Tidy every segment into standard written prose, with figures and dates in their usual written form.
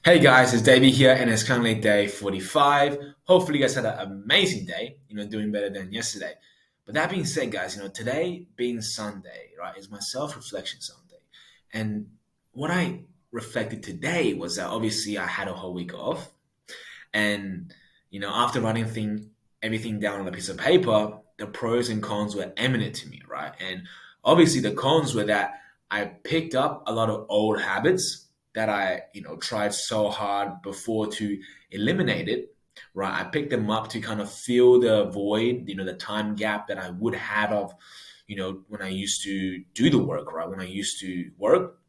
Hey guys, it's Davey here, and it's currently day 45. Hopefully, you guys had an amazing day, doing better than yesterday. But that being said, guys, today being Sunday, right, is my self reflection Sunday. And what I reflected today was that obviously I had a whole week off. And, after writing everything down on a piece of paper, the pros and cons were eminent to me, right? And obviously, the cons were that I picked up a lot of old habits that I, tried so hard before to eliminate it, right? I picked them up to kind of fill the void, the time gap that I would have of, when I used to do the work, right? When I used to work,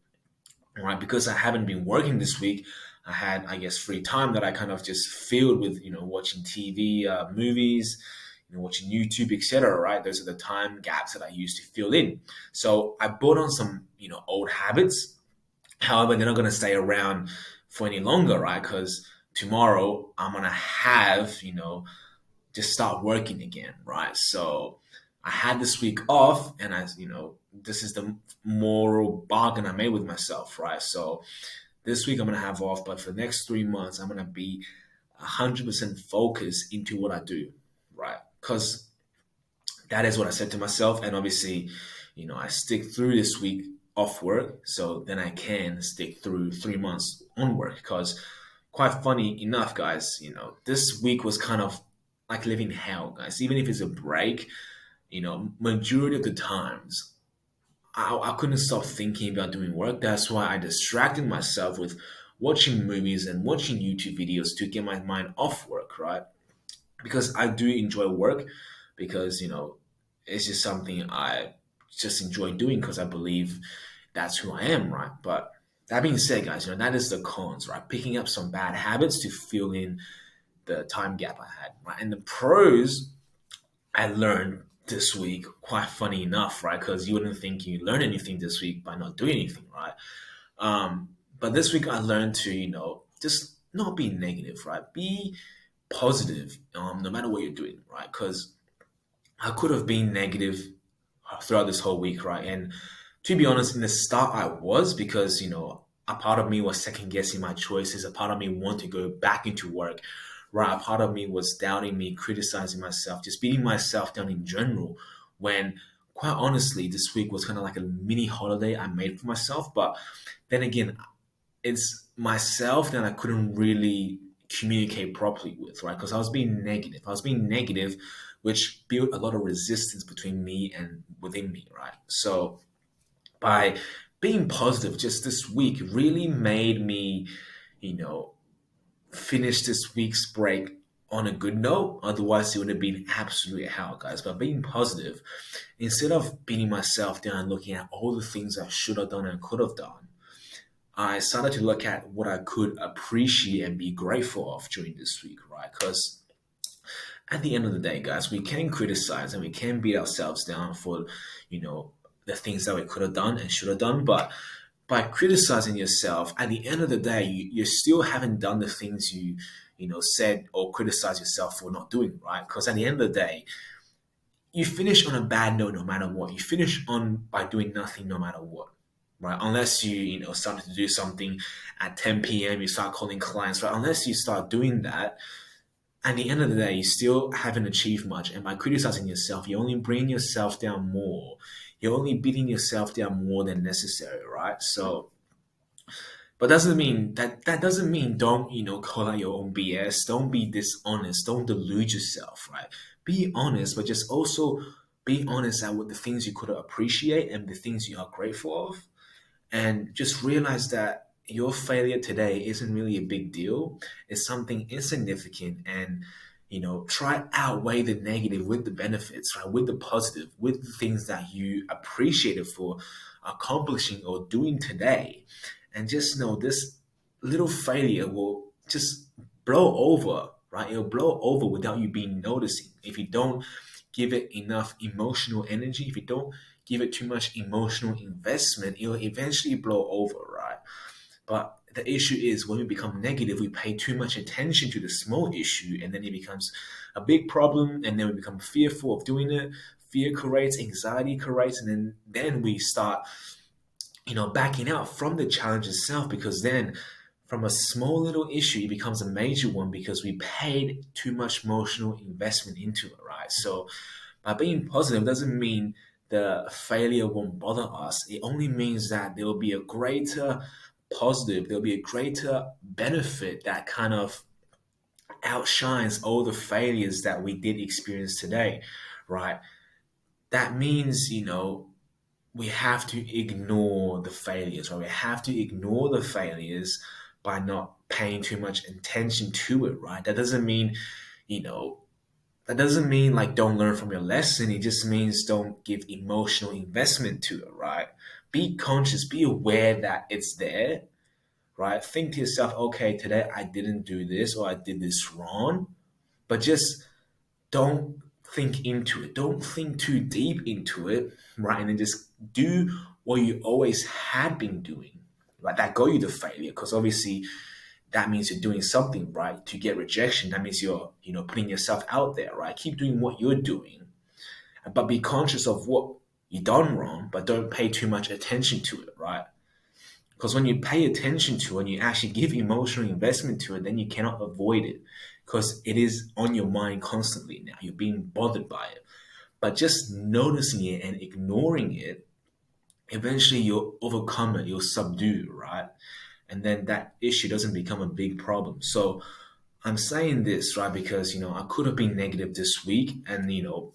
right? Because I haven't been working this week, I had, I guess, free time that I kind of just filled with, watching TV, movies, watching YouTube, etc. Right? Those are the time gaps that I used to fill in. So I brought on some, old habits. However, they're not going to stay around for any longer, right? Because tomorrow I'm gonna have, just start working again, right? So I had this week off, and this is the moral bargain I made with myself, right? So this week I'm gonna have off, but for the next 3 months, I'm gonna be 100% focused into what I do, right? Because that is what I said to myself, and obviously, I stick through this week off work, so then I can stick through 3 months on work. Because quite funny enough, guys, this week was kind of like living hell, guys. Even if it's a break, majority of the times I couldn't stop thinking about doing work. That's why I distracted myself with watching movies and watching YouTube videos to get my mind off work, right? Because I do enjoy work, because it's just something I just enjoy doing because I believe that's who I am, right? But that being said, guys, that is the cons, right? Picking up some bad habits to fill in the time gap I had, right? And the pros I learned this week, quite funny enough, right? Because you wouldn't think you learn anything this week by not doing anything, right? But this week I learned to, just not be negative, right? Be positive, no matter what you're doing, right? Because I could have been negative throughout this whole week, right? And to be honest, in the start, I was, because, a part of me was second guessing my choices. A part of me wanted to go back into work, right? A part of me was doubting me, criticizing myself, just beating myself down in general. When, quite honestly, this week was kind of like a mini holiday I made for myself. But then again, it's myself that I couldn't really communicate properly with, right? Because I was being negative. I was being negative, which built a lot of resistance between me and within me, right? So by being positive just this week really made me, you know, finish this week's break on a good note. Otherwise, it would have been absolute hell, guys. But being positive, instead of beating myself down and looking at all the things I should have done and could have done, I started to look at what I could appreciate and be grateful of during this week, right? Because at the end of the day, guys, we can criticize and we can beat ourselves down for, you know, the things that we could have done and should have done. But by criticizing yourself, at the end of the day, you still haven't done the things you said or criticized yourself for not doing, right? Because at the end of the day, you finish on a bad note no matter what. You finish on by doing nothing no matter what, right? Unless you started to do something at 10 p.m., you start calling clients, right? Unless you start doing that, at the end of the day, you still haven't achieved much. And by criticizing yourself, you're only bringing yourself down more. You're only beating yourself down more than necessary, right? So, but that doesn't mean don't call out your own BS. Don't be dishonest. Don't delude yourself, right? Be honest, but just also be honest at what the things you could appreciate and the things you are grateful of, and just realize that your failure today isn't really a big deal. It's something insignificant, and try outweigh the negative with the benefits, right? With the positive, with the things that you appreciated for accomplishing or doing today. And just know this little failure will just blow over, right? It'll blow over without you being noticing. If you don't give it enough emotional energy, if you don't give it too much emotional investment, it'll eventually blow over, right? But the issue is when we become negative, we pay too much attention to the small issue, and then it becomes a big problem, and then we become fearful of doing it. Fear creates, anxiety creates, and then we start backing out from the challenge itself, because then from a small little issue, it becomes a major one because we paid too much emotional investment into it, right? So by being positive doesn't mean the failure won't bother us. It only means that there will be a greater positive, there'll be a greater benefit that kind of outshines all the failures that we did experience today, right? That means, we have to ignore the failures, right? We have to ignore the failures by not paying too much attention to it, right? You know, that doesn't mean like don't learn from your lesson. It just means don't give emotional investment to it, right? Be conscious, be aware that it's there, right? Think to yourself, okay, today I didn't do this or I did this wrong, but just don't think into it. Don't think too deep into it, right? And then just do what you always had been doing, right? That got you to failure, because obviously that means you're doing something right to get rejection. That means you're, putting yourself out there, right? Keep doing what you're doing, but be conscious of what you done wrong, but don't pay too much attention to it, right? Because when you pay attention to it and you actually give emotional investment to it, then you cannot avoid it because it is on your mind constantly now. You're being bothered by it. But just noticing it and ignoring it, eventually you'll overcome it, you'll subdue, right? And then that issue doesn't become a big problem. So I'm saying this, right, because, I could have been negative this week and,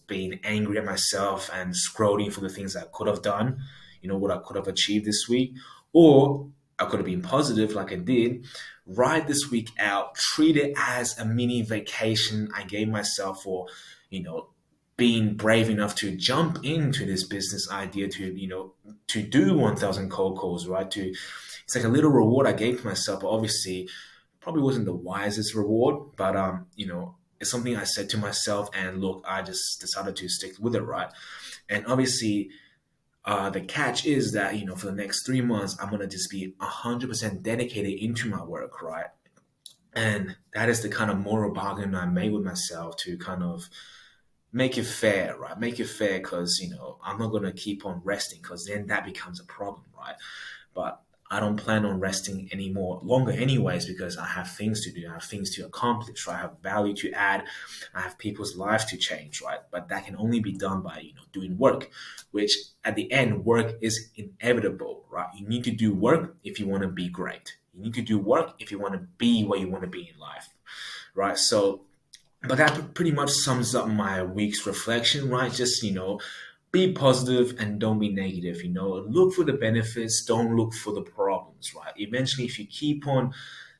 being angry at myself and scrolling for the things I could have done, what I could have achieved this week. Or I could have been positive like I did, ride this week out, treat it as a mini vacation I gave myself for, you know, being brave enough to jump into this business idea to do 1,000 cold calls, right? It's like a little reward I gave to myself, but obviously probably wasn't the wisest reward, but it's something I said to myself, and look, I just decided to stick with it, right? And obviously, the catch is that for the next 3 months, I'm gonna just be 100% dedicated into my work, right? And that is the kind of moral bargain I made with myself to kind of make it fair, right? Make it fair because I'm not gonna keep on resting because then that becomes a problem, right? But I don't plan on resting anymore longer anyways because I have things to do, I have things to accomplish, right? I have value to add, I have people's lives to change, right? But that can only be done by doing work, which at the end work is inevitable, right? You need to do work if you want to be great. You need to do work if you want to be where you want to be in life, right? So but that pretty much sums up my week's reflection, right? Just, be positive and don't be negative, look for the benefits, don't look for the problems, right? Eventually, if you keep on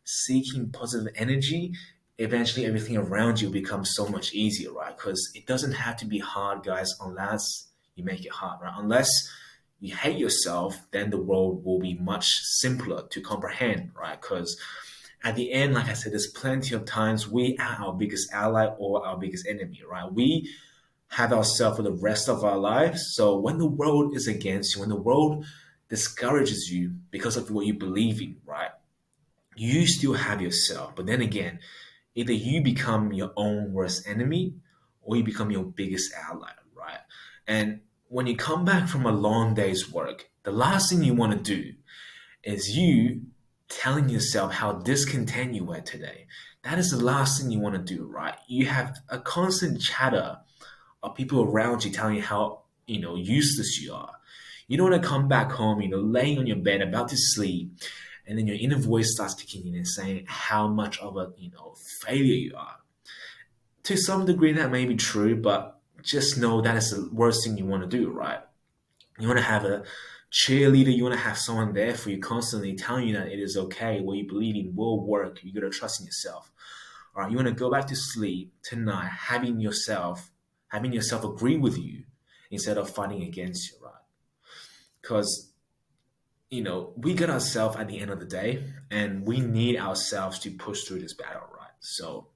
seeking positive energy, eventually everything around you becomes so much easier, right? Because it doesn't have to be hard, guys, unless you make it hard, right? Unless you hate yourself, then the world will be much simpler to comprehend, right? Because at the end, like I said, there's plenty of times we are our biggest ally or our biggest enemy, right? We have ourselves for the rest of our lives. So when the world is against you, when the world discourages you because of what you believe in, right? You still have yourself. But then again, either you become your own worst enemy or you become your biggest ally, right? And when you come back from a long day's work, the last thing you want to do is you telling yourself how discontent you were today. That is the last thing you want to do, right? You have a constant chatter of people around you telling you how, useless you are. You don't want to come back home, laying on your bed about to sleep, and then your inner voice starts kicking in and saying how much of a, failure you are. To some degree, that may be true, but just know that is the worst thing you want to do, right? You want to have a cheerleader, you want to have someone there for you constantly telling you that it is okay, what you believe in will work. You got to trust in yourself. All right, you want to go back to sleep tonight, having yourself agree with you instead of fighting against you, right? Because we got ourselves at the end of the day, and we need ourselves to push through this battle, right? So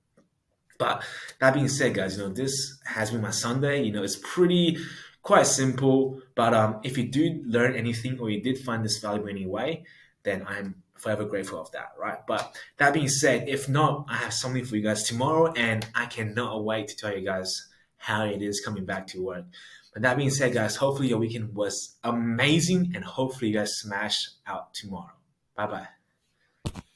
but that being said, guys, this has been my Sunday. It's pretty quite simple. But if you do learn anything or you did find this valuable anyway, then I'm forever grateful of that, right? But that being said, if not, I have something for you guys tomorrow, and I cannot wait to tell you guys how it is coming back to work. But that being said, guys, hopefully your weekend was amazing, and hopefully you guys smash out tomorrow. Bye bye.